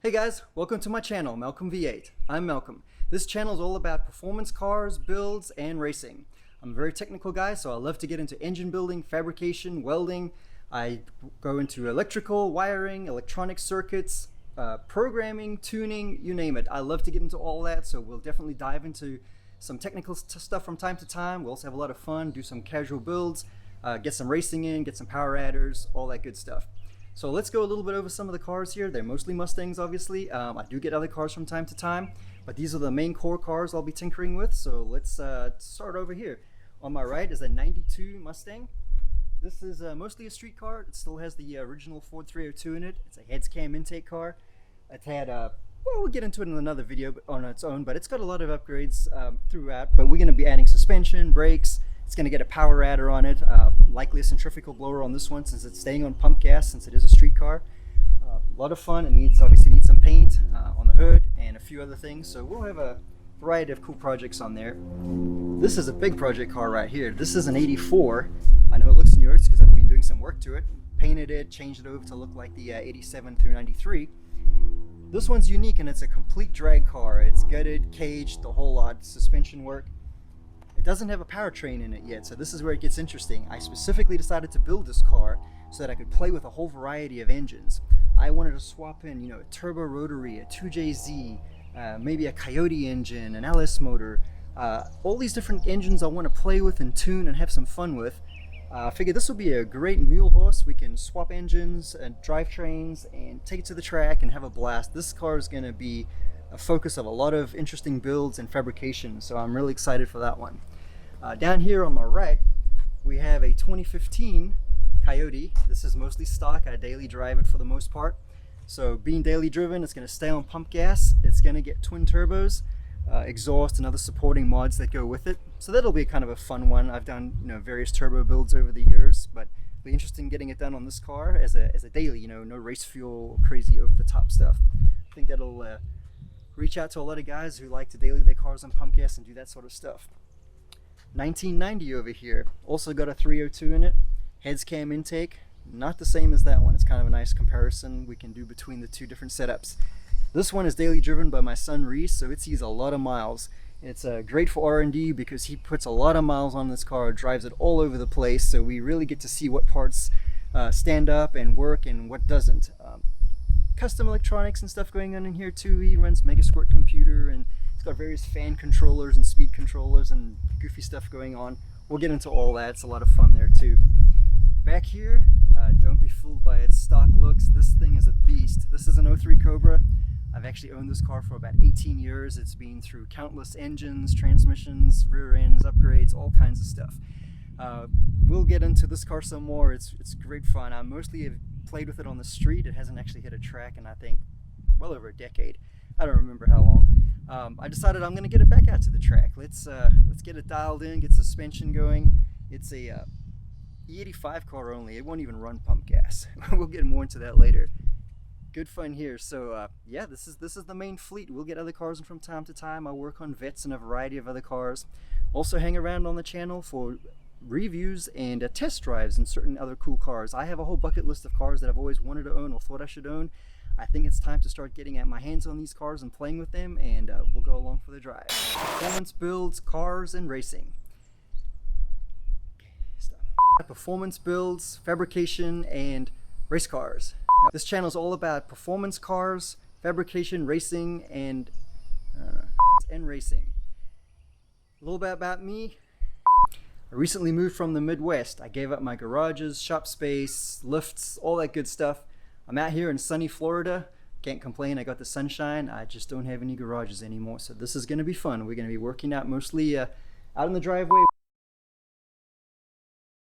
Hey guys, welcome to my channel, MalcolmV8. I'm Malcolm. This channel is all about performance cars, builds, and racing. I'm a very technical guy, so I love to get into engine building, fabrication, welding. I go into electrical, wiring, electronic circuits, programming, tuning, you name it. I love to get into all that, so we'll definitely dive into some technical stuff from time to time. We'll also have a lot of fun, do some casual builds, get some racing in, get some power adders, all that good stuff. So let's go a little bit over some of the cars here. They're mostly Mustangs, obviously. I do get other cars from time to time, but these are the main core cars I'll be tinkering with. So let's start over here. On my right is a 92 Mustang. This is mostly a street car. It still has the original Ford 302 in it. It's a heads cam intake car. It had, well, we'll get into it in another video on its own, but it's got a lot of upgrades throughout. But we're going to be adding suspension, brakes. It's going to get a power adder on it, likely a centrifugal blower on this one since it's staying on pump gas since it is a street car. A lot of fun. It obviously needs some paint on the hood and a few other things. So we'll have a variety of cool projects on there. This is a big project car right here. This is an 84. I know it looks newer because I've been doing some work to it. Painted it, changed it over to look like the 87 through 93. This one's unique and it's a complete drag car. It's gutted, caged, the whole lot, suspension work. It doesn't have a powertrain in it yet, so this is where it gets interesting. I specifically decided to build this car so that I could play with a whole variety of engines. I wanted to swap in, a turbo rotary, a 2JZ, maybe a Coyote engine, an LS motor, all these different engines I want to play with and tune and have some fun with. I figured this would be a great mule horse. We can swap engines and drivetrains and take it to the track and have a blast. This car is going to be a focus of a lot of interesting builds and fabrication, so I'm really excited for that one. Down here on my right, we have a 2015 Coyote. This is mostly stock. I daily drive it for the most part. So being daily driven, it's going to stay on pump gas. It's going to get twin turbos, exhaust, and other supporting mods that go with it. So that'll be kind of a fun one. I've done various turbo builds over the years, but it'll be interesting getting it done on this car as a daily. No race fuel, crazy over the top stuff. I think that'll reach out to a lot of guys who like to daily their cars on pump gas and do that sort of stuff. 1990 over here, also got a 302 in it, heads cam intake, not the same as that one. It's kind of a nice comparison we can do between the two different setups. This one is daily driven by my son Reese, so it sees a lot of miles. It's great for R&D because he puts a lot of miles on this car, drives it all over the place, so we really get to see what parts stand up and work and what doesn't. Custom electronics and stuff going on in here too. He runs Mega Squirt computer and it's got various fan controllers and speed controllers and goofy stuff going on. We'll get into all that. It's a lot of fun there too. Back here, don't be fooled by its stock looks. This thing is a beast. This is an 03 Cobra. I've actually owned this car for about 18 years. It's been through countless engines, transmissions, rear ends, upgrades, all kinds of stuff. We'll get into this car some more. It's great fun. I mostly have played with it on the street. It hasn't actually hit a track in I think well over a decade. I don't remember how long. I decided I'm going to get it back out to the track. Let's get it dialed in, get suspension going. It's a E85 car only. It won't even run pump gas. We'll get more into that later. Good fun here. So yeah, this is the main fleet. We'll get other cars in from time to time. I work on vets and a variety of other cars. Also hang around on the channel for reviews and test drives and certain other cool cars. I have a whole bucket list of cars that I've always wanted to own or thought I should own. I think it's time to start getting my hands on these cars and playing with them, and we'll go along for the drive. Performance builds, cars, and racing. Stop. Performance builds, fabrication, and race cars. Now, this channel is all about performance cars, fabrication, racing, and racing. A little bit about me. I recently moved from the Midwest. I gave up my garages, shop space, lifts, all that good stuff. I'm out here in sunny Florida. Can't complain, I got the sunshine. I just don't have any garages anymore, so this is going to be fun. We're going to be working out mostly out in the driveway.